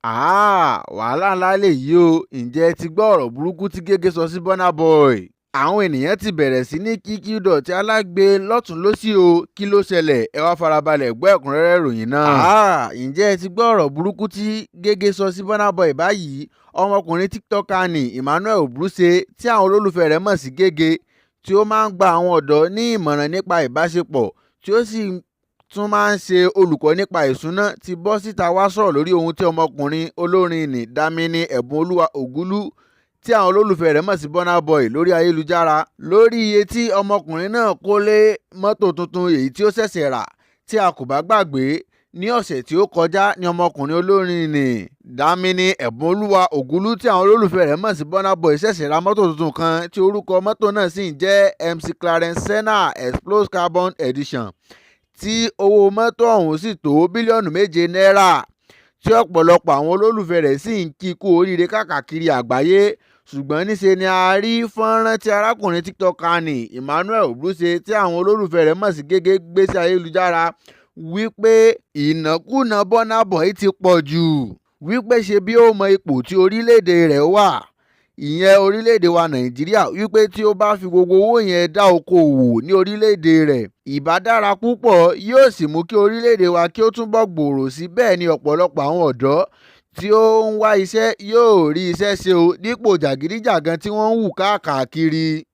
Wàhálà ńlá lèyí o. Ǹjẹ́ ẹ ti gbọ́ ọ̀rọ̀ burúkú tí Gehgeh sọ sí Burna Boy? Àwọn ènìyàn ti bẹ̀rẹ̀ sí ní kí Qdot alágbe lọ́tùn lósì o. Kí ló ṣẹlẹ̀? Ẹ wá farabalẹ̀ gbọ́ ẹ̀kúnrẹ́rẹ́ ìròyìn náà. Ǹjẹ́ ẹ ti gbọ́ ọ̀rọ̀ burúkú tí Gehgeh sọ sí Burna Boy báyìí? Ọmọkùnrin TikToker ni Emmanuel Obruse tí àwọn olólùfẹ́ rẹ̀ mọ̀ sí Gehgeh, tí ó máa ń gba àwọn ọ̀dọ́ ní ìmọ̀ràn nípa ìbáṣepọ̀, tí ó sì tún máa ń ṣe olùkọ́ nípa ìṣúná, ti bọ́ síta wá sọ̀rọ̀ lórí ohun tí ọmọkùnrin olórin nì Dámínì Ẹ̀bùnolúwa Ògúlú tí àwọn olólùfẹ́ rẹ̀ mọ̀ sí Burna Boy lórí ayélujára, lórí iye tí ọmọkùnrin náà kó lé mọ́tò tuntun èyí tí ó ṣẹ̀ṣẹ̀ rà. Tí a kò bá gbàgbé, ní ọ̀sẹ̀ tí ó kọjá ni ọmọkùnrin olórin nì Dámínì Ẹ̀bùnolúwa Ògúlú tí àwọn olólùfẹ́ rẹ̀ mọ̀ sí Burna Boy ṣẹ̀ṣẹ̀ ra mọ́tò tuntun kan tí orúkọ mọ́tò náà sì ń jẹ́ MC Clarence Senna Explosive Carbon Edition, tí owó mọ́tò ọ̀hún sì tó bílíọ̀nù 7 náírà, tí ọ̀pọ̀lọpọ̀ àwọn olólùfẹ́ rẹ̀ sì ń kí kú oríire káàkiri àgbáyé. Ṣùgbọ́n níṣe ni a rí fọ́nrán tí arákùnrin TikToker ní Emmanuel Obruse tí àwọn olólùfẹ́ rẹ̀ mọ̀ sí Gehgeh gbé sí ayélujára wípé ìnákúnà Burna Boy ti pọ̀ jù, wípé ṣe bí ó mọ ipò tí orílẹ̀-èdè rẹ̀ wà, ìyẹn orílẹ̀-èdè wa Nàìjíríà, wípé tí ó bá fi gbogbo owó yẹn dá okòwò ní orílẹ̀-èdè rẹ̀, ìbá dára púpọ̀, yóò sì mú kí orílẹ̀-èdè wa kí ó túnbọ̀ gbòòrò sí. Bẹ́ẹ̀ ni ọ̀pọ̀lọpọ̀ àwọn ọ̀dọ́ tí ó ń wá iṣẹ́ yóò rí iṣẹ́ ṣe o, dípò jàgídíjàgan tí wọ́n ń hù káàkiri.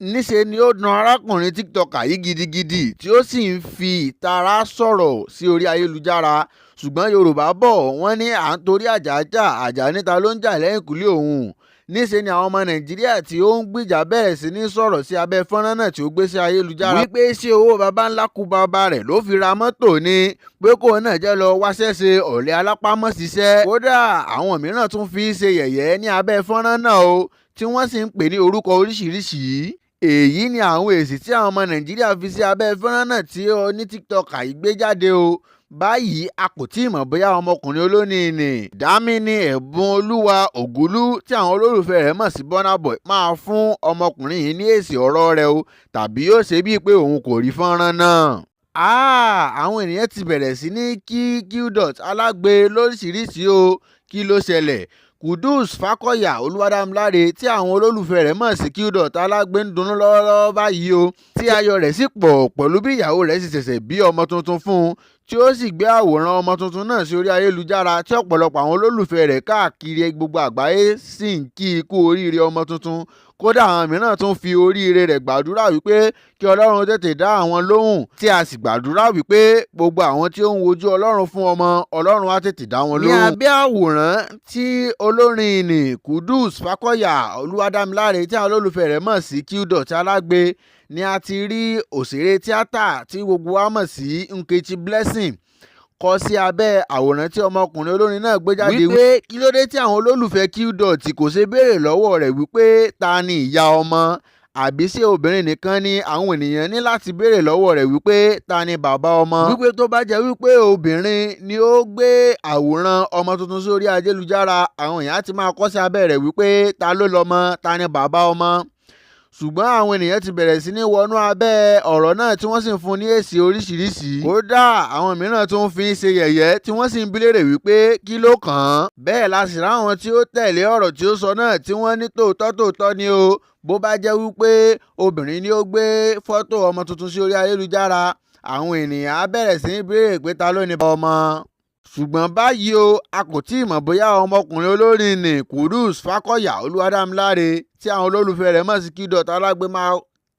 Níṣe ni ó dùn arákùnrin TikToker yìí gidigidi, tí ó sì ń fi ìtara sọ̀rọ̀ sí orí ayélujára. Ṣùgbọ́n Yorùbá bọ̀ wọ́n ní à ń torí àjà jà, àjà níta ló ń jà lẹ́yìnkùlé òun. Níṣe ni àwọn ọmọ Nàìjíríà tí ó ń gbìjà bẹ̀rẹ̀ sí ní sọ̀rọ̀ sí abẹ́ fọ́nrán náà tí ó gbé sí ayélujára wípé ṣé owó baba ńlá kú bàbá rẹ̀ ló fi ra mọ́tò ni, pé kò náà jẹ́ lọ wáṣẹ́ ṣe ọ̀lẹ alápámọ́síṣẹ́. Kódà àwọn mìíràn tún fi ṣe yẹ̀yẹ́ ní abẹ́ fọ́nrán náà o, tí wọ́n sì ń pè ní orúkọ oríṣiríṣi. Èyí ni àwọn èsì tí àwọn ọmọ Nàìjíríà fi sí abẹ́ fọ́nrán náà tí oní TikToker yìí gbé jáde o. Báyìí a kò tí ì mọ̀ bóyá ọmọkùnrin olórin nì Dámínì Ẹ̀bùnolúwa Ògúlú tí àwọn olólùfẹ́ rẹ̀ mọ̀ sí Burna Boy máa fún ọmọkùnrin yìí ní èsì ọ̀rọ̀ rẹ̀ o, tàbí yóò ṣe bíi pé òun kò rí fọ́nrán náà. Àwọn ènìyàn ti bẹ̀rẹ̀ sí ní kí Qdot alágbe lóríṣiríṣi o. Kí ló ṣẹlẹ̀? Kudus Fákọ̀yà Olúwadámiláre tí àwọn olólùfẹ́ rẹ̀ mọ̀ sí Qdot alágbe ń dunnú lọ́wọ́lọ́wọ́ báyìí o, tí ayọ̀ rẹ̀ sì pọ̀ pẹ̀lú bí ìyàwó rẹ̀ sì ṣẹ̀ṣẹ̀ bí ọmọ tuntun fún un, tí ó sì gbé àwòrán ọmọ tuntun náà sí orí ayélujára, tí ọ̀pọ̀lọpọ̀ àwọn olólùfẹ́ rẹ̀ káàkiri gbogbo àgbáyé sì ń kí i kú oríire ọmọ tuntun. Kódà àwọn mìíràn tún fi oríire rẹ̀ gbàdúrà wípé kí Ọlọ́run tètè dá àwọn lóhùn, tí a sì gbàdúrà wípé gbogbo àwọn tí ó ń wojú Ọlọ́run fún ọmọ, Ọlọ́run á tètè dá wọn lóhùn. Ní abẹ́ àwòrán tí olórin nì Kudus Fákọ̀yà Olúwadámiláre tí àwọn olólùfẹ́ rẹ̀ mọ̀ sí Qdot alágbe ni a ti rí òṣèré tíátà tí gbogbo wa mọ̀ sí Nkechi Blessing kọ sí abẹ́ àwòrán tí ọmọkùnrin olórin náà gbé jáde wípé kí ló dé tí àwọn olólùfẹ́ Qdot kò ṣe béèrè lọ́wọ́ rẹ̀ wípé ta ni ìyá ọmọ, àbí ṣé obìnrin nìkan ni àwọn ènìyàn ní láti béèrè lọ́wọ́ rẹ̀ wípé ta ni bàbá ọmọ. Wípé tó bá jẹ́ wípé obìnrin ni ó gbé àwòrán ọmọ tuntun sórí ayélujára, àwọn èèyàn ti máa kọ sí abẹ́ rẹ̀ wípé ta ló lọ́mọ, ta ni bàbá ọmọ. Ṣùgbọ́n àwọn ènìyàn ti bẹ̀rẹ̀ sí ní wọnú abẹ́ ọ̀rọ̀ náà tí wọ́n sì ń fún ní èsì oríṣiríṣi. Kódà àwọn mìíràn tún fi ń ṣe yẹ̀yẹ́ tí wọ́n sì ń bi léèrè wípé kí ló kàn án. Bẹ́ẹ̀ la sì ráwọn tí ó tẹ̀lé ọ̀rọ̀ tí ó sọ náà tí wọ́n ní tòótọ́ ni o. Bó bá jẹ́ wípé obìnrin ni ó gbé fọ́tò ọmọ tuntun sí orí ayélujára, àwọn ènìyàn á bẹ̀rẹ̀ sí ní béèrè pé ta ló ní ọmọ. Ṣùgbọ́n báyìí o, a kò tí ì mọ̀ bóyá ọmọkùnrin olórin nì Kudus Fákọ̀yà Olúwadámiláre tí àwọn olólùfẹ́ rẹ̀ mọ̀ sí Qdot alágbe máa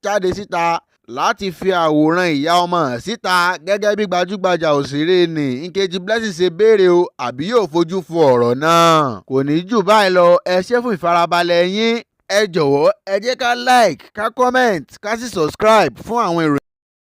jáde síta láti fi àwòrán ìyá ọmọ síta gẹ́gẹ́ bí gbajúgbajà òṣèré nì Nkechi Blessing ṣe béèrè o, àbí yóò fojú fo ọ̀rọ̀ náà. Kò ní jù báyìí lọ. Ẹ ṣé fún ìfarabalẹ̀ yín. Ẹ jọ̀wọ́ ẹ jẹ́ ká like, ká comment, ká sì subscribe fún àwọn ìròyìn